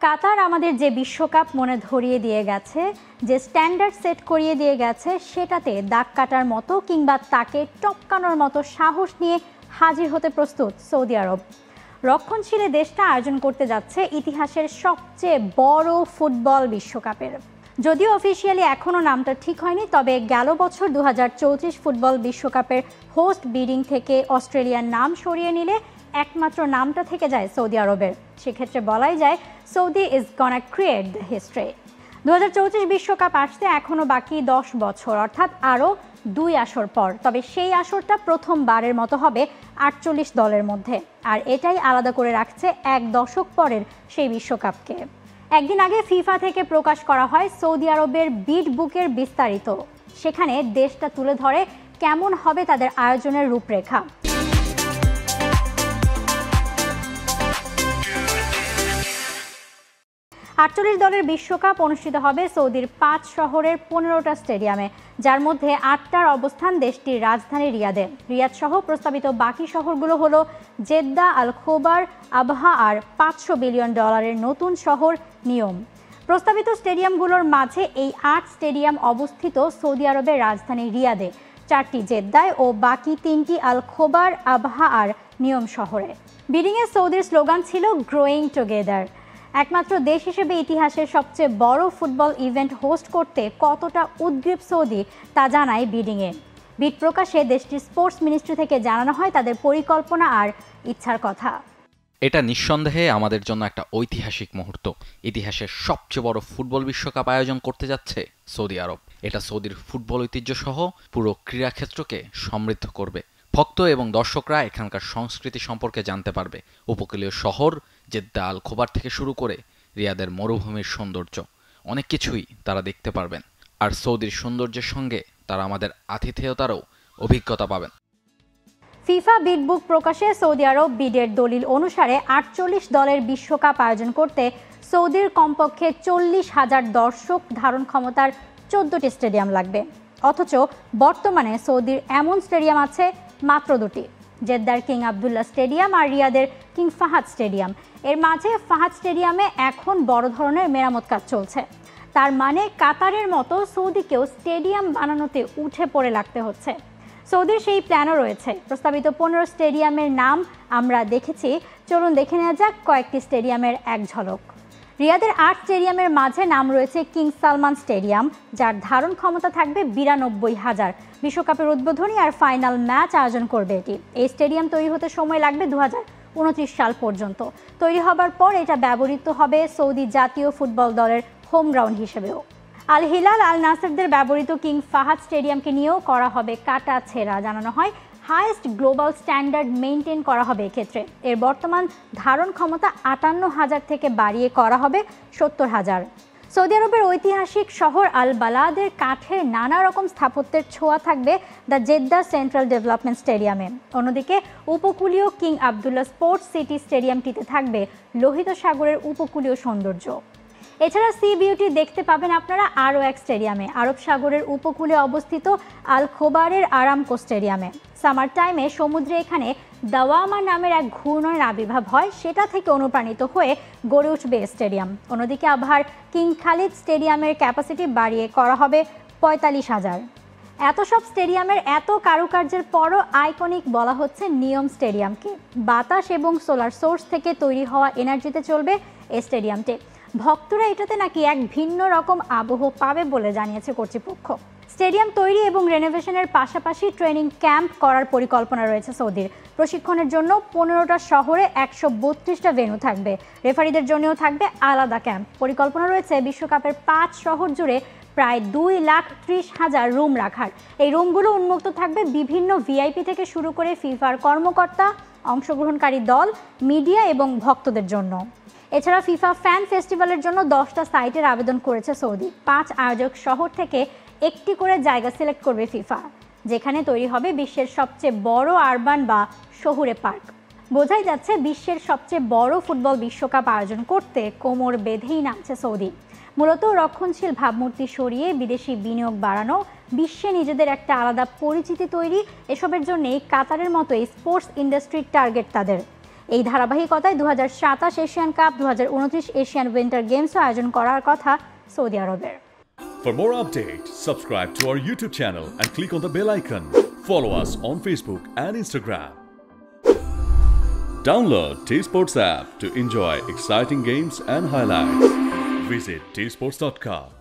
কাতার আমাদের যে বিশ্বকাপ মনে ধরিয়ে দিয়ে গেছে, যে স্ট্যান্ডার্ড সেট করিয়ে দিয়ে গেছে, সেটাতে দাগ কাটার মতো কিংবা তাকে টপকানোর মতো সাহস নিয়ে হাজির হতে প্রস্তুত সৌদি আরব। রক্ষণশীল দেশটা আয়োজন করতে যাচ্ছে ইতিহাসের সবচেয়ে বড় ফুটবল বিশ্বকাপের। যদিও অফিসিয়ালি এখনও নামটা ঠিক হয়নি, তবে গেল বছর 2034 ফুটবল বিশ্বকাপের হোস্ট বিডিং থেকে অস্ট্রেলিয়ার নাম সরিয়ে নিলে একমাত্র নামটা থেকে যায় সৌদি আরবের। সেক্ষেত্রে বলাই যায় Saudi is gonna create the history. 2034 বিশ্বকাপ আসতে এখনও বাকি 10 বছর, অর্থাৎ আরও 2 আসর পর। তবে সেই আসরটা প্রথমবারের মতো হবে 48 দলের মধ্যে, আর এটাই আলাদা করে রাখছে এক দশক পরের সেই বিশ্বকাপকে। একদিন আগে ফিফা থেকে প্রকাশ করা হয় সৌদি আরবের বিড বুকের বিস্তারিত। সেখানে দেশটা তুলে ধরে কেমন হবে তাদের আয়োজনের রূপরেখা। 48 দলের বিশ্বকাপ অনুষ্ঠিত হবে সৌদির 5 শহরের 15টা স্টেডিয়ামে, যার মধ্যে 8টার অবস্থান দেশটির রাজধানী রিয়াদে। রিয়াদ সহ প্রস্তাবিত বাকি শহরগুলো হলো জেদ্দা, আল খোবার, আবহা আর $500 বিলিয়ন নতুন শহর নিয়ম। প্রস্তাবিত স্টেডিয়ামগুলোর মাঝে এই 8 স্টেডিয়াম অবস্থিত সৌদি আরবের রাজধানী রিয়াদে, 4টি জেদ্দায় ও বাকি 3টি আল খোবার, আবহা আর নিয়ম শহরে। বিডিংয়ে সৌদির স্লোগান ছিল গ্রোয়িং টুগেদার। একমাত্র দেশ হিসেবে ইতিহাসের সবচেয়ে বড় ফুটবল ইভেন্ট হোস্ট করতে কতটা উদ্গ্রীব সৌদি তা জানায় বিডিংয়ে। বিড প্রকাশে দেশটির স্পোর্টস মিনিস্ট্রি থেকে জানানো হয় তাদের পরিকল্পনা আর ইচ্ছার কথা। এটা নিঃসন্দেহে আমাদের জন্য একটা ঐতিহাসিক মুহূর্ত। ইতিহাসের সবচেয়ে বড় ফুটবল বিশ্বকাপ আয়োজন করতে যাচ্ছে সৌদি আরব। এটা সৌদির ফুটবল ঐতিহ্য সহ পুরো ক্রীড়াক্ষেত্রকে সমৃদ্ধ করবে। ভক্ত এবং দর্শকরা এখানকার সংস্কৃতি সম্পর্কে জানতে পারবে। উপকূলীয় শহর জেদ্দা, আল খোবার থেকে শুরু করে রিয়াদের মরুভূমির সৌন্দর্য, অনেক কিছুই তারা দেখতে পারবেন। আর সৌদির সৌন্দর্যের সঙ্গে তারা আমাদের আতিথেয়তারও অভিজ্ঞতা পাবেন। ফিফা বিড বুক প্রকাশে সৌদি আরব বিডের দলিল অনুসারে 48 দলের বিশ্বকাপ আয়োজন করতে সৌদির কমপক্ষে 40,000 দর্শক ধারণ ক্ষমতার 14টি স্টেডিয়াম লাগবে। অথচ বর্তমানে সৌদির এমন স্টেডিয়াম আছে মাত্র 2টি, জেদ্দার কিং আবদুল্লাহ স্টেডিয়াম আর রিয়াদের কিং ফাহাদ স্টেডিয়াম। এর মাঝে ফাহাদ স্টেডিয়ামে এখন বড় ধরনের মেরামত কাজ চলছে। তার মানে কাতারের মতো সৌদিকেও স্টেডিয়াম বানানোতে উঠে পড়ে লাগতে হচ্ছে। সৌদির সেই প্ল্যানও রয়েছে। প্রস্তাবিত 15 স্টেডিয়ামের নাম আমরা দেখেছি, চলুন দেখে নেওয়া যাক কয়েকটি স্টেডিয়ামের এক ঝলক। রিয়াদের 8 স্টেডিয়ামের মাঝে নাম রয়েছে কিং সালমান স্টেডিয়াম, যার ধারণ ক্ষমতা থাকবে 92,000। বিশ্বকাপের উদ্বোধনী আর ফাইনাল ম্যাচ আয়োজন করবে এটি। এই স্টেডিয়াম তৈরি হতে সময় লাগবে 2029 সাল পর্যন্ত। তৈরি হবার পর এটা ব্যবহৃত হবে সৌদি জাতীয় ফুটবল দলের হোম গ্রাউন্ড হিসেবেও। আল হিলাল, আল নাসেরদের ব্যবহৃত কিং ফাহাদ স্টেডিয়ামকে নিয়েও করা হবে কাটা ছেঁড়া। জানানো হয় হাইয়েস্ট গ্লোবাল স্ট্যান্ডার্ড মেনটেন করা হবে এক্ষেত্রে। এর বর্তমান ধারণ ক্ষমতা 58,000 থেকে বাড়িয়ে করা হবে 70,000। সৌদি আরবের ঐতিহাসিক শহর আল বালাদের কাঠের নানা রকম স্থাপত্যের ছোঁয়া থাকবে দ্য জেদ্দা সেন্ট্রাল ডেভেলপমেন্ট স্টেডিয়ামে। অন্যদিকে উপকূলীয় কিং আবদুল্লাহ স্পোর্টস সিটি স্টেডিয়ামটিতে থাকবে লোহিত সাগরের উপকূলীয় সৌন্দর্য। এছাড়া সি বিউটি দেখতে পাবেন আপনারা আরও এক স্টেডিয়ামে, আরব সাগরের উপকূলে অবস্থিত আল খোবারের আরামকো স্টেডিয়ামে। সামার টাইমে সমুদ্রে এখানে দাওয়ামা নামের এক ঘূর্ণনের আবির্ভাব হয়, সেটা থেকে অনুপ্রাণিত হয়ে গড়ে উঠবে স্টেডিয়াম। অন্যদিকে আবার কিং খালিদ স্টেডিয়ামের ক্যাপাসিটি বাড়িয়ে করা হবে 45,000। এত সব স্টেডিয়ামের এত কারুকার্যের পরও আইকনিক বলা হচ্ছে নিয়ম স্টেডিয়ামকে। বাতাস এবং সোলার সোর্স থেকে তৈরি হওয়া এনার্জিতে চলবে এই স্টেডিয়ামটি। ভক্তরা এটাতে নাকি এক ভিন্ন রকম আবহ পাবে বলে জানিয়েছে কর্তৃপক্ষ। স্টেডিয়াম তৈরি এবং রেনোভেশনের পাশাপাশি ট্রেনিং ক্যাম্প করার পরিকল্পনা রয়েছে সৌদির। প্রশিক্ষণের জন্য 15টা শহরে 132টা ভেন্যু থাকবে। রেফারিদের জন্যও থাকবে আলাদা ক্যাম্প। পরিকল্পনা রয়েছে বিশ্বকাপের 5 শহর জুড়ে প্রায় 2,30,000 রুম রাখার। এই রুমগুলো উন্মুক্ত থাকবে বিভিন্ন ভিআইপি থেকে শুরু করে ফিফার কর্মকর্তা, অংশগ্রহণকারী দল, মিডিয়া এবং ভক্তদের জন্য। এছাড়া ফিফা ফ্যান ফেস্টিভ্যালের জন্য 10টা সাইটের আবেদন করেছে সৌদি। 5 আয়োজক শহর থেকে একটি করে জায়গা সিলেক্ট করবে ফিফা, যেখানে তৈরি হবে বিশ্বের সবচেয়ে বড় আরবান বা শহুরে পার্ক। বোঝাই যাচ্ছে বিশ্বের সবচেয়ে বড় ফুটবল বিশ্বকাপ আয়োজন করতে কোমর বেঁধেই নামছে সৌদি। মূলত রক্ষণশীল ভাবমূর্তি সরিয়ে বিদেশি বিনিয়োগ বাড়ানো, বিশ্বে নিজেদের একটা আলাদা পরিচিতি তৈরি, এসবের জন্যই কাতারের মতো স্পোর্টস ইন্ডাস্ট্রির টার্গেট তাদের। এই ধারাবাহিকতায় 2027 এশিয়ান কাপ, 2029 এশিয়ান উইন্টার গেমসও আয়োজন করার কথা সৌদি আরবের। For more updates, subscribe to our YouTube channel and click on the bell icon. Follow us on Facebook and Instagram. Download T-Sports app to enjoy exciting games and highlights. Visit tsports.com.